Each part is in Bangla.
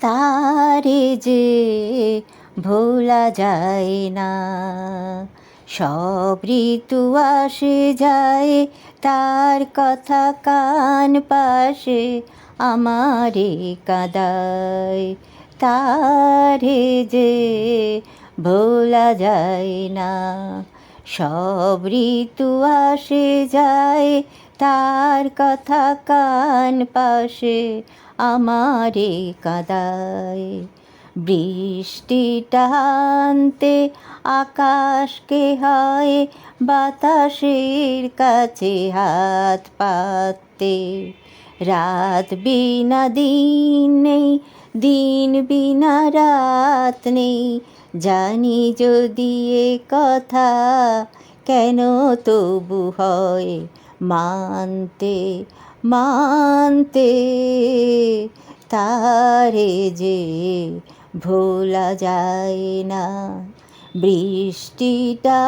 তারে যে ভোলা যায় না। সব ঋতু আসে যায়, তার কথা কান পাশে আমারে কাঁদায়। তারে যে ভোলা যায় না। সব ঋতু আসে যায়, তার কথা কান পাশে আমারে কাঁদায়। বৃষ্টিটা আনতে আকাশকে হয় বাতাসের কাছে হাত পাততে। রাত বিনা দিন নেই, দিন বিনা রাত নেই, জানি যদি এ কথা কেন তবু হয় মানতে মানতে। তারে যে ভোলা যায় না। বৃষ্টিটা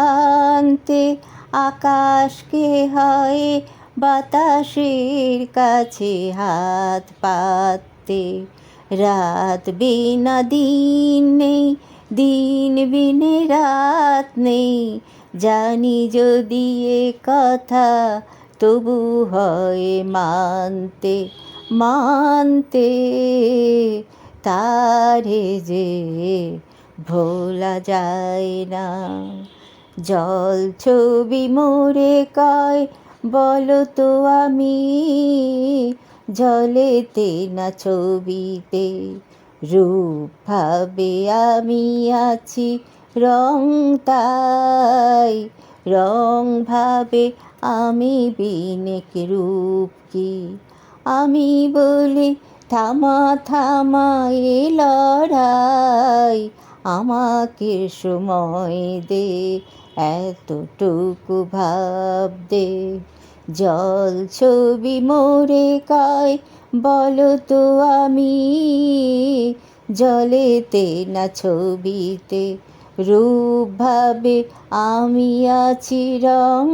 আনতে আকাশকে হয় বাতাসের কাছে হাত পাততে। রাত বিনা দিন নেই, দিন বিনে রাত নেই, জানি যদি এ কথা তবু হয় মানতে মানতে। তারে যে ভোলা যায় না। জল ছবি মোরে কয় বলো তো আমি, জলেতে না ছবিতে। রূপ ভাবে আমি আছি রং তাই, রং ভাবে আমি বিনেক রূপ কি। আমি বলি থামা থামা এ লড়াই, আমাকে সময় দে, এতটুকু ভাব দে। জল ছবি মোরে কয় বলো তো আমি, জলেতে না ছবিতে। রূপ ভাবে আমি আছি রং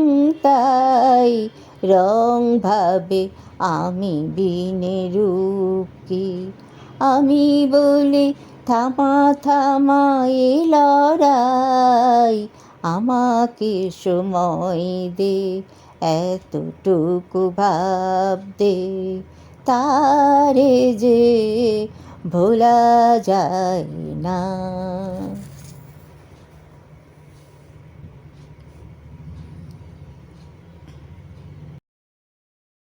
তাই, রং ভাবে আমি বিনে রূপ কি। আমি বলি থামা থামা এ লড়াই, আমাকে সময় দে, এতটুকু ভাব দে। তারে যে ভোলা যায় না।